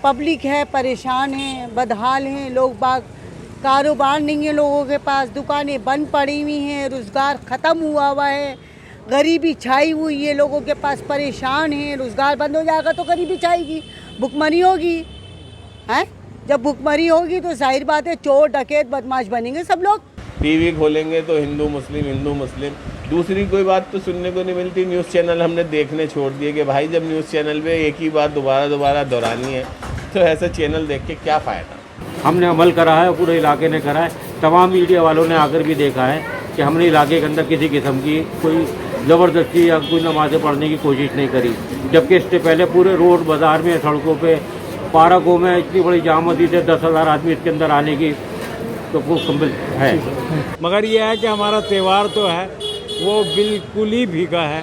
Public है परेशान है, बदहाल हैं लोग बाग, कारोबार नहीं है लोगों के पास, दुकानें बंद पड़ी हुई हैं, रोज़गार ख़त्म हुआ है, गरीबी छाई हुई है, लोगों के पास परेशान हैं। रोज़गार बंद हो जाएगा तो गरीबी छाएगी, भुखमरी होगी। हैं, जब भुखमरी होगी तो जाहिर बात है चोर डकैत बदमाश बनेंगे सब लोग। टीवी खोलेंगे तो हिंदू मुस्लिम। दूसरी कोई बात तो सुनने को नहीं मिलती। न्यूज़ चैनल हमने देखने छोड़ दिए कि भाई जब न्यूज़ चैनल पे एक ही बात दोबारा दोहरानी है तो ऐसा चैनल देख के क्या फ़ायदा। हमने अमल करा है, पूरे इलाके ने करा है, तमाम मीडिया वालों ने आकर भी देखा है कि हमने इलाके के अंदर किसी किस्म की कोई ज़बरदस्ती या कोई नमाज़ें पढ़ने की कोशिश नहीं करी। जबकि इससे पहले पूरे रोड बाज़ार में, सड़कों पे, पार्कों में इतनी बड़ी जाम मस्जिद है, 10,000 आदमी इसके अंदर आने की तो वो है। मगर यह है कि हमारा त्यौहार तो है वो बिल्कुल ही भीगा है,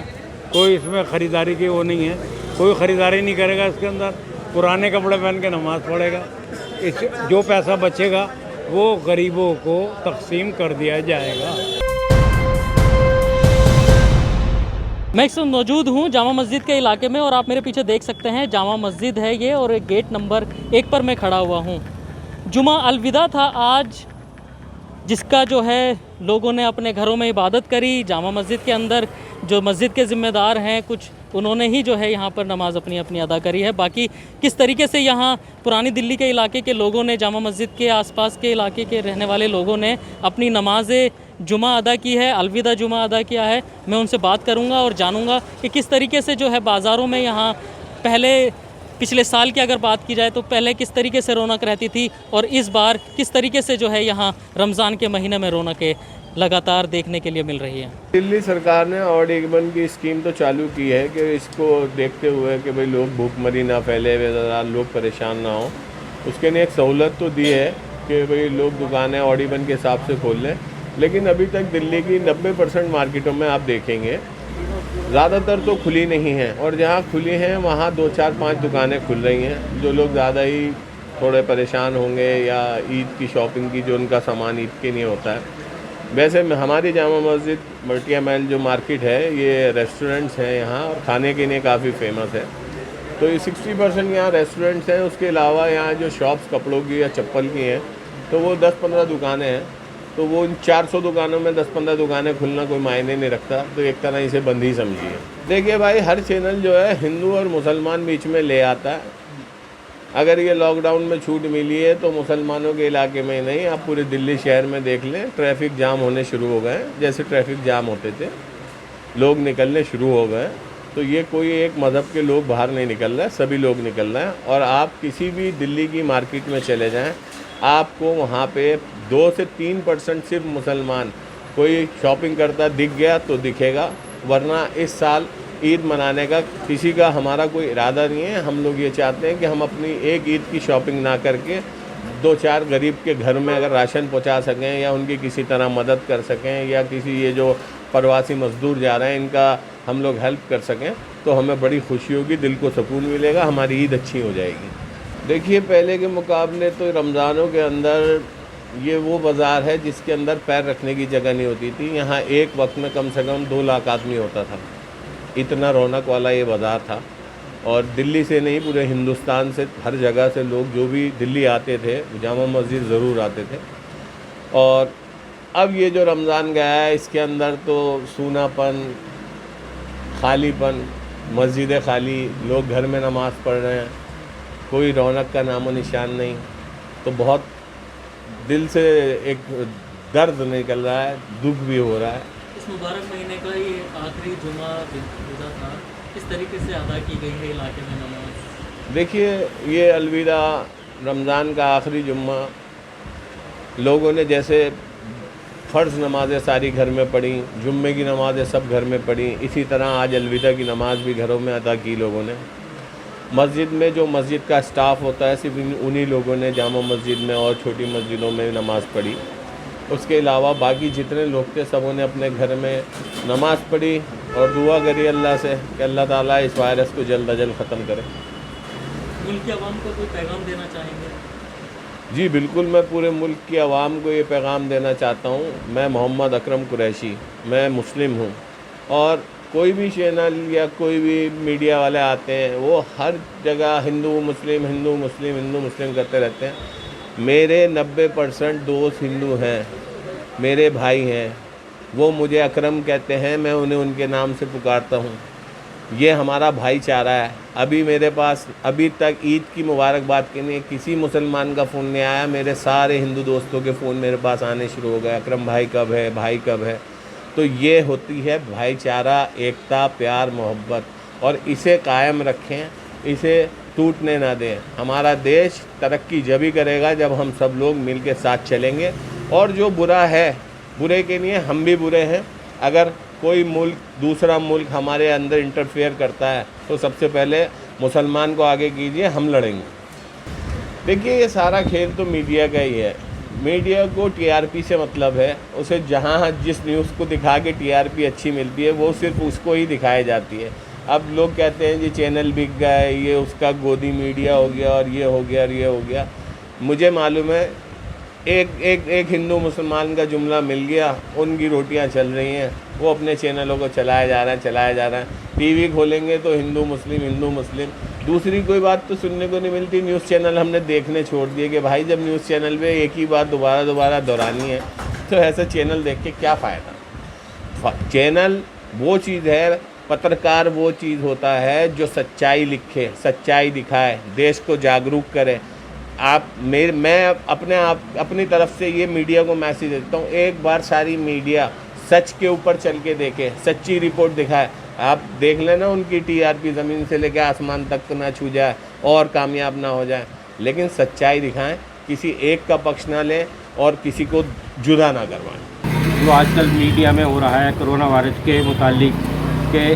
कोई इसमें ख़रीदारी की वो नहीं है, कोई ख़रीदारी नहीं करेगा इसके अंदर। पुराने कपड़े पहन के नमाज़ पढ़ेगा, इस जो पैसा बचेगा वो गरीबों को तकसीम कर दिया जाएगा। मैं इस वक्त मौजूद हूँ जामा मस्जिद के इलाके में और आप मेरे पीछे देख सकते हैं जामा मस्जिद है ये, और गेट नंबर 1 पर मैं खड़ा हुआ हूँ। जुमा अलविदा था आज, जिसका जो है लोगों ने अपने घरों में इबादत करी। जामा मस्जिद के अंदर जो मस्जिद के ज़िम्मेदार हैं कुछ, उन्होंने ही जो है यहाँ पर नमाज़ अपनी अपनी अदा करी है। बाकी किस तरीके से यहाँ पुरानी दिल्ली के इलाके के लोगों ने, जामा मस्जिद के आसपास के इलाके के रहने वाले लोगों ने अपनी नमाज जुमा अदा की है, अलविदा जुमा अदा किया है, मैं उनसे बात करूँगा और जानूँगा कि किस तरीके से जो है बाज़ारों में यहाँ पिछले साल की अगर बात की जाए तो पहले किस तरीके से रौनक रहती थी और इस बार किस तरीके से जो है यहाँ रमज़ान के महीने में रौनकें लगातार देखने के लिए मिल रही है। दिल्ली सरकार ने ऑड इवन की स्कीम तो चालू की है कि इसको देखते हुए कि भाई लोग भूखमरी ना फैले, ज़्यादा लोग परेशान ना हो, उसके लिए एक सहूलत तो दी है कि भाई लोग दुकानें ऑड इवन के हिसाब से खोल लें। लेकिन अभी तक दिल्ली की 90% मार्केटों में आप देखेंगे ज़्यादातर तो खुली नहीं हैं, और जहाँ खुली हैं वहाँ 2, 4, 5 दुकानें खुल रही हैं। जो लोग ज़्यादा ही थोड़े परेशान होंगे या ईद की शॉपिंग की जो उनका सामान ईद के लिए होता है। वैसे हमारी जामा मस्जिद मल्टिया महल जो मार्केट है ये रेस्टोरेंट्स हैं यहाँ, और खाने के लिए काफ़ी फेमस है। तो ये 60% यहाँ रेस्टोरेंट्स हैं। उसके अलावा यहाँ जो शॉप्स कपड़ों की या चप्पल की हैं तो वो 10-15 दुकानें हैं। तो वो इन 400 दुकानों में 10-15 दुकानें खुलना कोई मायने नहीं रखता, तो एक तरह इसे बंद ही समझिए। देखिए भाई, हर चैनल जो है हिंदू और मुसलमान बीच में ले आता है। अगर ये लॉकडाउन में छूट मिली है तो मुसलमानों के इलाके में ही नहीं, आप पूरे दिल्ली शहर में देख लें, ट्रैफिक जाम होने शुरू हो गए। जैसे ट्रैफिक जाम होते थे लोग निकलने शुरू हो गए। तो ये कोई एक मज़हब के लोग बाहर नहीं निकल रहे हैं, सभी लोग निकल रहे हैं। और आप किसी भी दिल्ली की मार्केट में चले जाएं, आपको वहाँ पे 2 से 3% सिर्फ मुसलमान कोई शॉपिंग करता दिख गया तो दिखेगा, वरना इस साल ईद मनाने का किसी का हमारा कोई इरादा नहीं है। हम लोग ये चाहते हैं कि हम अपनी एक ईद की शॉपिंग ना करके 2-4 गरीब के घर में अगर राशन पहुँचा सकें या उनकी किसी तरह मदद कर सकें, या किसी ये जो प्रवासी मज़दूर जा रहे हैं इनका हम लोग हेल्प कर सकें, तो हमें बड़ी खुशी होगी, दिल को सुकून मिलेगा, हमारी ईद अच्छी हो जाएगी। देखिए, पहले के मुकाबले तो रमज़ानों के अंदर ये वो बाज़ार है जिसके अंदर पैर रखने की जगह नहीं होती थी। यहाँ एक वक्त में कम से कम 2 लाख आदमी होता था, इतना रौनक वाला ये बाज़ार था। और दिल्ली से नहीं, पूरे हिंदुस्तान से, हर जगह से लोग जो भी दिल्ली आते थे जामा मस्जिद ज़रूर आते थे। और अब ये जो रमज़ान गया है इसके अंदर तो सूनापन, खालीपन, मस्जिदें खाली, लोग घर में नमाज़ पढ़ रहे हैं, कोई रौनक का नामो निशान नहीं। तो बहुत दिल से एक दर्द निकल रहा है, दुख भी हो रहा है। इस मुबारक महीने का ये आखिरी जुमा अलविदा था, किस तरीके से अदा की गई है इलाके में नमाज? देखिए, ये अलविदा रमज़ान का आखिरी जुम्मा लोगों ने जैसे फ़र्ज़ नमाज़ें सारी घर में पढ़ी, जुम्मे की नमाज़ें सब घर में पढ़ी, इसी तरह आज अलविदा की नमाज़ भी घरों में अदा की लोगों ने। मस्जिद में जो मस्जिद का स्टाफ़ होता है सिर्फ उन्हीं लोगों ने जामा मस्जिद में और छोटी मस्जिदों में नमाज़ पढ़ी। उसके अलावा बाकी जितने लोग थे सबों ने अपने घर में नमाज़ पढ़ी और दुआ करी अल्लाह से कि अल्लाह ताला इस वायरस को जल्द अज जल्द ख़त्म करे। मुल्क की आवाम को कोई पैगाम देना चाहेंगे? जी बिल्कुल, मैं पूरे मुल्क की आवाम को ये पैगाम देना चाहता हूँ। मैं मोहम्मद अकरम कुरैशी, मैं मुस्लिम हूँ और कोई भी चैनल या कोई भी मीडिया वाले आते हैं वो हर जगह हिंदू मुस्लिम हिंदू मुस्लिम हिंदू मुस्लिम करते रहते हैं। मेरे 90% दोस्त हिंदू हैं, मेरे भाई हैं, वो मुझे अकरम कहते हैं, मैं उन्हें उनके नाम से पुकारता हूँ। ये हमारा भाईचारा है। अभी मेरे पास अभी तक ईद की मुबारकबाद के लिए किसी मुसलमान का फ़ोन नहीं आया। मेरे सारे हिंदू दोस्तों के फ़ोन मेरे पास आने शुरू हो गए, अकरम भाई कब है, भाई कब है। तो ये होती है भाईचारा, एकता, प्यार, मोहब्बत, और इसे कायम रखें, इसे टूटने ना दें। हमारा देश तरक्की जब ही करेगा जब हम सब लोग मिल के साथ चलेंगे। और जो बुरा है, बुरे के लिए हम भी बुरे हैं। अगर कोई मुल्क, दूसरा मुल्क हमारे अंदर इंटरफेयर करता है तो सबसे पहले मुसलमान को आगे कीजिए, हम लड़ेंगे। देखिए, ये सारा खेल तो मीडिया का ही है। मीडिया को टीआरपी से मतलब है। उसे जहाँ जिस न्यूज़ को दिखा के टीआरपी अच्छी मिलती है वो सिर्फ उसको ही दिखाई जाती है। अब लोग कहते हैं जी चैनल बिक गए, ये उसका गोदी मीडिया हो गया और ये हो गया और ये हो गया। मुझे मालूम है एक हिंदू मुसलमान का जुमला मिल गया, उनकी रोटियां चल रही हैं, वो अपने चैनलों को चलाया जा रहा है। टीवी खोलेंगे तो हिंदू मुस्लिम। दूसरी कोई बात तो सुनने को नहीं मिलती। न्यूज़ चैनल हमने देखने छोड़ दिए कि भाई जब न्यूज़ चैनल पे एक ही बात दोबारा दोहरानी है तो ऐसा चैनल देख के क्या फ़ायदा। चैनल वो चीज़ है, पत्रकार वो चीज़ होता है जो सच्चाई लिखे, सच्चाई दिखाए, देश को जागरूक करे। मैं अपनी तरफ से ये मीडिया को मैसेज देता हूँ, एक बार सारी मीडिया सच के ऊपर चल के देखे, सच्ची रिपोर्ट दिखाए। आप देख लेना उनकी टीआरपी ज़मीन से लेकर आसमान तक ना छू जाए और कामयाब ना हो जाए, लेकिन सच्चाई दिखाएं, किसी एक का पक्ष ना लें और किसी को जुदा ना करवाएं। जो आजकल मीडिया में हो रहा है कोरोना वायरस के मुतालिक के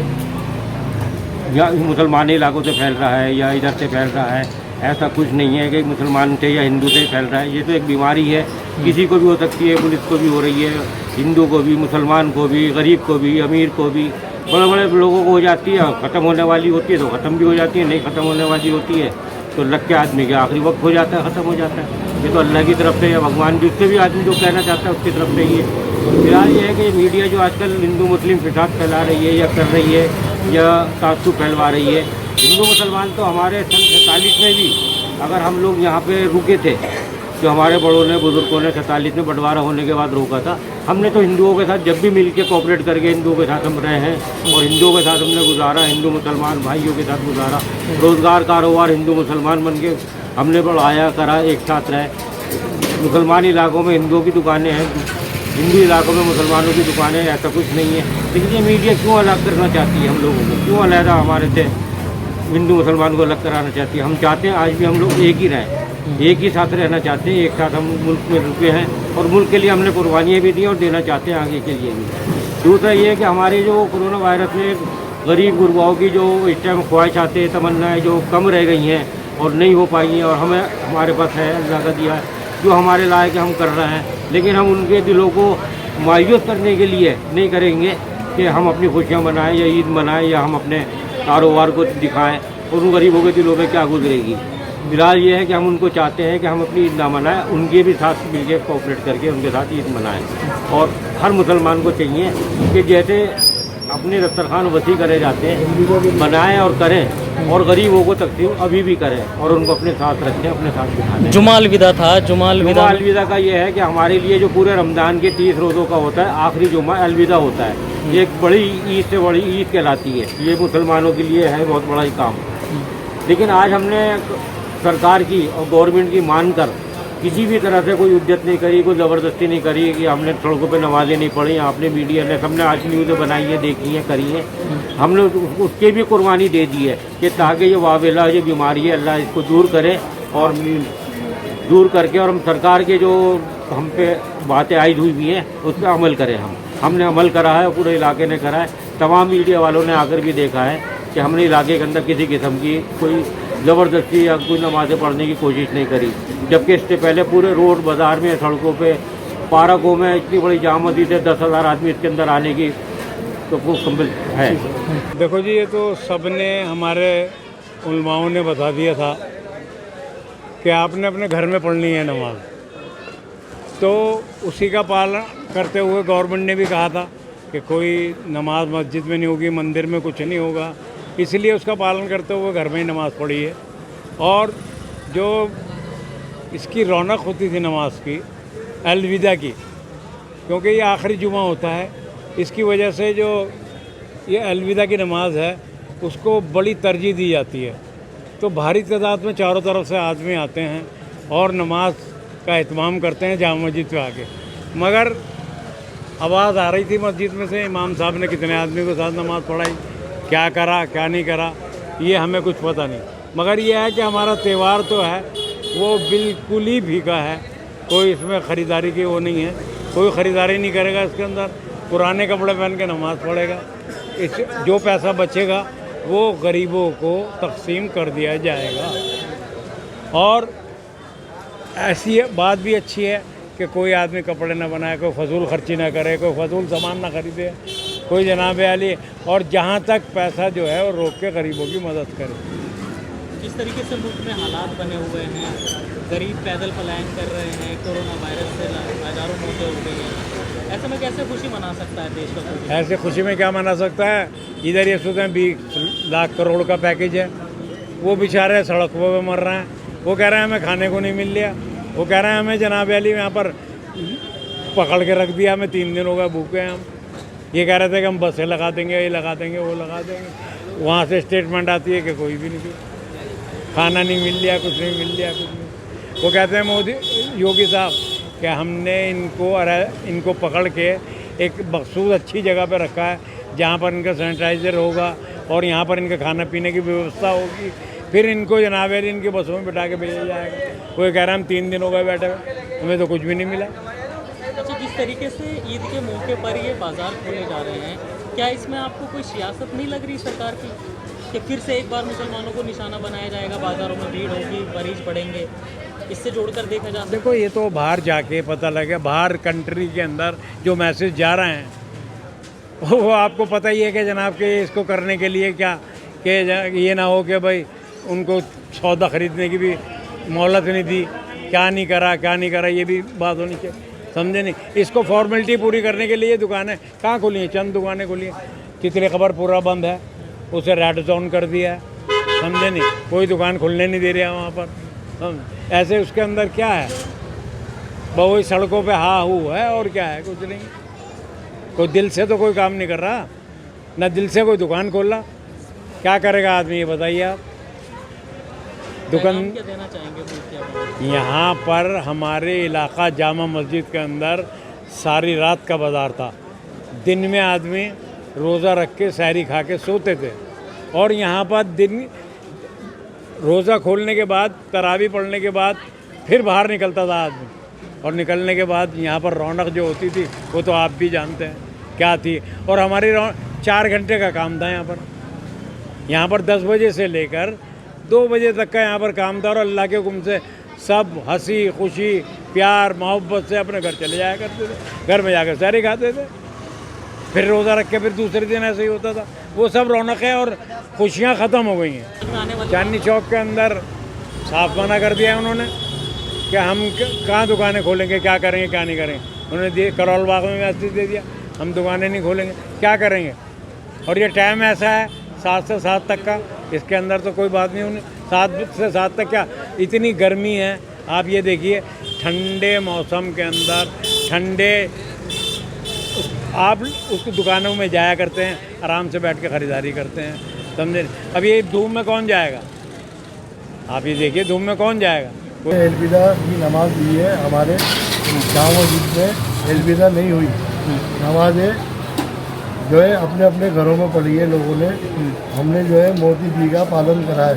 या मुसलमान इलाकों से फैल रहा है या इधर से फैल रहा है, ऐसा कुछ नहीं है कि मुसलमान से या हिंदू से फैल रहा है। ये तो एक बीमारी है, किसी को भी हो सकती है। पुलिस को भी हो रही है, हिंदू को भी, मुसलमान को भी, गरीब को भी, अमीर को भी, बड़े बड़े लोगों को हो जाती है। ख़त्म होने वाली होती है तो ख़त्म भी हो जाती है, नहीं ख़त्म होने वाली होती है तो लग के आदमी के आखिरी वक्त हो जाता है, ख़त्म हो जाता है। ये तो अल्लाह की तरफ से या भगवान जिससे भी आदमी जो कहना चाहता है उसकी तरफ से ही है। फिलहाल ये है कि मीडिया जो आजकल हिंदू मुस्लिम फिसाद फैला रही है या कर रही है या तासुब फैलवा रही है। हिंदू मुसलमान तो हमारे सन 47 में भी अगर हम लोग यहाँ पे रुके थे, जो हमारे बड़ों ने, बुजुर्गों ने 47 में बंटवारा होने के बाद रोका था, हमने तो हिंदुओं के साथ जब भी मिल के कोऑपरेट करके हिंदुओं के साथ हम रहे हैं और हिंदुओं के साथ हमने गुजारा, हिंदू मुसलमान भाइयों के साथ गुजारा, रोज़गार कारोबार हिंदू मुसलमान बन के हमने बढ़ाया करा, एक साथ रहे। मुसलमान इलाकों में हिंदुओं की दुकानें हैं, हिंदू इलाकों में मुसलमानों की दुकानें, ऐसा कुछ नहीं है। लेकिन ये मीडिया क्यों अलग करना चाहती है हम लोगों को, क्यों अलहदा हमारे से हिंदू मुसलमान को अलग कराना चाहती है। हम चाहते हैं आज भी हम लोग एक ही रहें, एक ही साथ रहना चाहते हैं, एक साथ हम मुल्क में रुके हैं और मुल्क के लिए हमने कुर्बानियाँ भी दी और देना चाहते हैं आगे के लिए भी। दूसरा ये है कि हमारे जो कोरोना वायरस में गरीब गुरबाओं की जो इस टाइम ख्वाहिशातें, तमन्नाएँ जो कम रह गई हैं और नहीं हो पाई हैं और हमारे पास है, अल्लाह का दिया है, जो हमारे लायक हम कर रहे हैं, लेकिन हम उनके दिलों को मायूस करने के लिए नहीं करेंगे कि हम अपनी खुशियाँ मनाएं या ईद मनाएं या हम अपने कारोबार को दिखाएं और उन गरीबों के दिलों में क्या गुजरेगी। फिलहाल ये है कि हम उनको चाहते हैं कि हम अपनी ईद ना मनाएं, उनके भी साथ मिलकर कोऑपरेट करके उनके साथ ईद मनाएं। और हर मुसलमान को चाहिए कि जैसे अपने दस्तरखान वसी करे जाते हैं, बनाएं और करें और गरीबों को तकसीम अभी भी करें और उनको अपने साथ रखें, अपने साथ बिठाएं। जुमा अलविदा था, जुमा अलविदा का ये है कि हमारे लिए जो पूरे रमज़ान के 30 रोज़ों का होता है, आखिरी जुमा अलविदा होता है। ये एक बड़ी ईद से बड़ी ईद कहलाती है। ये मुसलमानों के लिए है बहुत बड़ा ही काम। लेकिन आज हमने सरकार की और गवर्नमेंट की मानकर किसी भी तरह से कोई उद्यत नहीं करी, कोई ज़बरदस्ती नहीं करी कि हमने सड़कों पे नमाज़ें नहीं पढ़ी, आपने मीडिया ने सबने आज न्यूज़ें बनाई है, देखी हैं, करी हैं। हमने उसके भी कुर्बानी दे दी है कि ताकि ये वावेला, ये बीमारी है, अल्लाह इसको दूर करे और दूर करके और हम सरकार के जो हम पे बातें आई हुई भी हैं उस पर अमल करें। हमने अमल करा है, पूरे इलाके ने करा है। तमाम मीडिया वालों ने आकर भी देखा है कि हमने इलाके के अंदर किसी किस्म की कोई ज़बरदस्ती या कोई नमाज़ें पढ़ने की कोशिश नहीं करी, जबकि इससे पहले पूरे रोड बाज़ार में, सड़कों पे, पार्कों में इतनी बड़ी जाम मस्जिद है, 10,000 आदमी इसके अंदर आने की तो संभल है। देखो जी, ये तो सब ने हमारे उलमाओं ने बता दिया था कि आपने अपने घर में पढ़नी है नमाज, तो उसी का पालन करते हुए गवर्नमेंट ने भी कहा था कि कोई नमाज मस्जिद में नहीं होगी, मंदिर में कुछ नहीं होगा, इसलिए उसका पालन करते हुए घर में ही नमाज़ पढ़ी है। और जो इसकी रौनक होती थी नमाज की, अलविदा की, क्योंकि ये आखिरी जुमा होता है, इसकी वजह से जो ये अलविदा की नमाज है उसको बड़ी तरजीह दी जाती है। तो भारी तादाद में चारों तरफ से आदमी आते हैं और नमाज का एहतमाम करते हैं जामा मस्जिद पे आके। मगर आवाज़ आ रही थी मस्जिद में से, इमाम साहब ने कितने आदमी के साथ नमाज़ पढ़ाई, क्या करा क्या नहीं करा ये हमें कुछ पता नहीं। मगर ये है कि हमारा त्यौहार तो है वो बिल्कुल ही फीका है, कोई इसमें ख़रीदारी की वो नहीं है, कोई ख़रीदारी नहीं करेगा इसके अंदर, पुराने कपड़े पहन के नमाज़ पढ़ेगा। इस जो पैसा बचेगा वो गरीबों को तकसीम कर दिया जाएगा। और ऐसी बात भी अच्छी है कि कोई आदमी कपड़े ना बनाए, कोई फजूल खर्ची ना करे, कोई फजूल सामान ना खरीदे, कोई जनाब आली, और जहाँ तक पैसा जो है वो रोक के गरीबों की मदद करे। जिस तरीके से मुल्क में हालात बने हुए हैं, गरीब पैदल पलायन कर रहे हैं, कोरोना वायरस से हज़ारों मौतें हो गई हैं, ऐसे में कैसे खुशी मना सकता है देश का कोई? ऐसे खुशी में क्या मना सकता है? इधर ये सोचते हैं 20 लाख करोड़ का पैकेज है, वो बेचारे सड़कों पे मर रहे हैं, वो कह रहे हैं हमें खाने को नहीं मिल रहा, वो कह रहे हैं हमें जनाब अली यहाँ पर पकड़ के रख दिया, हमें 3 दिन हो गए भूखे हैं हम। ये कह रहे थे कि हम बसें लगा देंगे, ये लगा देंगे, वो लगा देंगे, वहाँ से स्टेटमेंट आती है कि कोई भी नहीं, खाना नहीं मिल रहा, कुछ नहीं मिल रहा, कुछ नहीं। वो कहते हैं मोदी योगी साहब कि हमने इनको पकड़ के एक मखसूस अच्छी जगह पर रखा है जहाँ पर इनका सैनिटाइज़र होगा और यहाँ पर इनका खाना पीने की व्यवस्था होगी, फिर इनको जनाब अली इनकी बसों में बिठा के भेजा जाएगा। कोई कह रहा है हम 3 दिन हो गए बैठे हुए, हमें तो कुछ भी नहीं मिला। अच्छा, जिस तरीके से ईद के मौके पर ये बाज़ार खोले जा रहे हैं, क्या इसमें आपको कोई सियासत नहीं लग रही सरकार की कि फिर से एक बार मुसलमानों को निशाना बनाया जाएगा, बाज़ारों में भीड़ होगी, मरीज बढ़ेंगे, इससे जोड़कर देखा जा सकता है? देखो ये तो बाहर जाके पता लगे, बाहर कंट्री के अंदर जो मैसेज जा रहे हैं वो आपको पता ही है कि जनाब के इसको करने के लिए क्या कि ये ना हो कि भाई उनको सौदा ख़रीदने की भी मोहलत नहीं दी, क्या नहीं करा ये भी बात होनी चाहिए, समझे नहीं। इसको फॉर्मेलिटी पूरी करने के लिए दुकानें कहाँ खुली हैं, चंद दुकानें खुली हैं, तितली खबर पूरा बंद है, उसे रेड जोन कर दिया है, समझे नहीं, कोई दुकान खुलने नहीं दे रहा वहाँ पर। ऐसे उसके अंदर क्या है, वही सड़कों पे हा हू है और क्या है, कुछ नहीं। कोई दिल से तो कोई काम नहीं कर रहा, ना दिल से कोई दुकान खोल रहा, क्या करेगा आदमी ये बताइए आप। दुकान क्या देना चाहेंगे यहाँ पर हमारे इलाका जामा मस्जिद के अंदर सारी रात का बाज़ार था, दिन में आदमी रोज़ा रख के सहरी खा के सोते थे, और यहाँ पर दिन रोज़ा खोलने के बाद तरावी पढ़ने के बाद फिर बाहर निकलता था आदमी, और निकलने के बाद यहाँ पर रौनक जो होती थी वो तो आप भी जानते हैं क्या थी। और हमारी 4 घंटे का काम था यहाँ पर 10 बजे से लेकर 2 बजे तक का यहाँ पर काम था, और अल्लाह के हुक्म से सब हंसी खुशी प्यार मोहब्बत से अपने घर चले जाया करते थे, घर में जाकर सहरी खाते थे, फिर रोज़ा रख के फिर दूसरे दिन ऐसे ही होता था। वो सब रौनकें और खुशियाँ ख़त्म हो गई हैं। चांदनी चौक के अंदर साफ मना कर दिया उन्होंने कि हम कहाँ दुकानें खोलेंगे, क्या करेंगे क्या नहीं करेंगे। उन्होंने करोल बाग में मैसेज दे दिया हम दुकानें नहीं खोलेंगे, क्या करेंगे। और ये टाइम ऐसा है 7 से 7 तक का, इसके अंदर तो कोई बात नहीं। उन्हें 7 से 7 तक क्या, इतनी गर्मी है आप ये देखिए, ठंडे मौसम के अंदर ठंडे आप उसकी दुकानों में जाया करते हैं, आराम से बैठ के ख़रीदारी करते हैं, समझे। अब ये धूप में कौन जाएगा, आप ये देखिए धूप में कौन जाएगा। अलविदा की नमाज दी है हमारे जामा मस्जिद में, अलविदा नहीं हुई नमाज़ें जो है अपने अपने घरों में पढ़ी है लोगों ने। हमने जो है मोदी जी का पालन करा है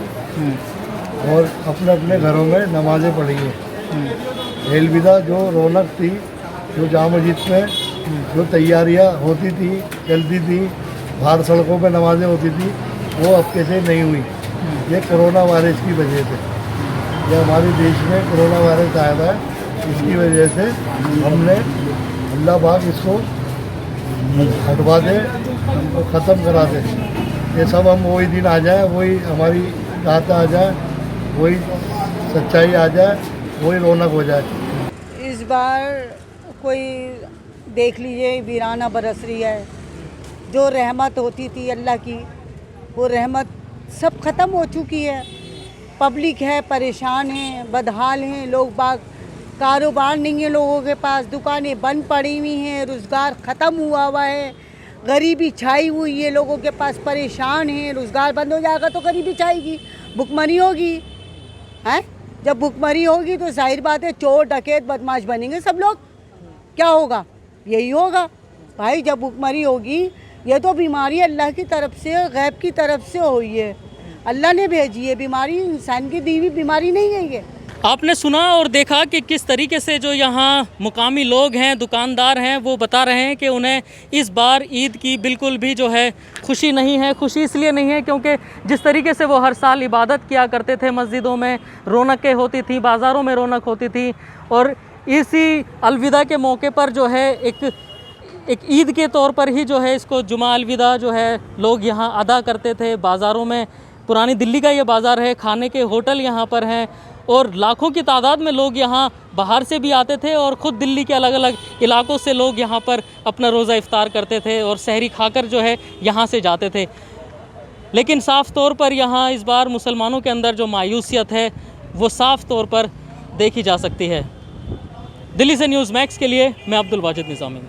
और अपने अपने घरों में नमाज़ें पढ़ी है। अलविदा जो रौनक थी, जो जामा मस्जिद में जो तैयारियां होती थी, चलती थी, बाहर सड़कों पे नमाज़ें होती थी, वो अब कैसे नहीं हुई। ये कोरोना वायरस की वजह से, ये हमारे देश में कोरोना वायरस आया है, इसकी वजह से हमने अल्लाह पाक इसको हटवा दे, ख़त्म करा दे। ये सब हम वही दिन आ जाए, वही हमारी रात आ जाए, वही सच्चाई आ जाए, वही रौनक हो जाए। इस बार कोई देख लीजिए वीराना बरस रही है, जो रहमत होती थी अल्लाह की, वो रहमत सब ख़त्म हो चुकी है। पब्लिक है परेशान है, बदहाल हैं लोग बाग, कारोबार नहीं है लोगों के पास, दुकानें बंद पड़ी हुई हैं, रोज़गार ख़त्म हुआ है, गरीबी छाई हुई है लोगों के पास, परेशान हैं। रोज़गार बंद हो जाएगा तो गरीबी छाएगी, भुखमरी होगी, हैं? जब भुखमरी होगी तो जाहिर बात है चोर डकैत बदमाश बनेंगे सब लोग। क्या होगा? यही होगा भाई। जब भुखमरी होगी, ये तो बीमारी अल्लाह की तरफ से, गैब की तरफ से हुई है, अल्लाह ने भेजी है बीमारी, इंसान की दी हुई बीमारी नहीं है ये। आपने सुना और देखा कि किस तरीके से जो यहाँ मुकामी लोग हैं, दुकानदार हैं, वो बता रहे हैं कि उन्हें इस बार ईद की बिल्कुल भी जो है खुशी नहीं है। खुशी इसलिए नहीं है क्योंकि जिस तरीके से वो हर साल इबादत किया करते थे, मस्जिदों में रौनकें होती थी, बाज़ारों में रौनक होती थी, और इसी अलविदा के मौके पर जो है एक ईद के तौर पर ही जो है इसको जुमा अलविदा जो है लोग यहाँ अदा करते थे। बाज़ारों में, पुरानी दिल्ली का ये बाज़ार है, खाने के होटल यहाँ पर हैं और लाखों की तादाद में लोग यहाँ बाहर से भी आते थे और ख़ुद दिल्ली के अलग अलग इलाकों से लोग यहाँ पर अपना रोज़ा इफ्तार करते थे और सहरी खाकर जो है यहाँ से जाते थे। लेकिन साफ़ तौर पर यहाँ इस बार मुसलमानों के अंदर जो मायूसियत है वो साफ़ तौर पर देखी जा सकती है। दिल्ली से न्यूज़ मैक्स के लिए मैं अब्दुल वाजिद निज़ामी।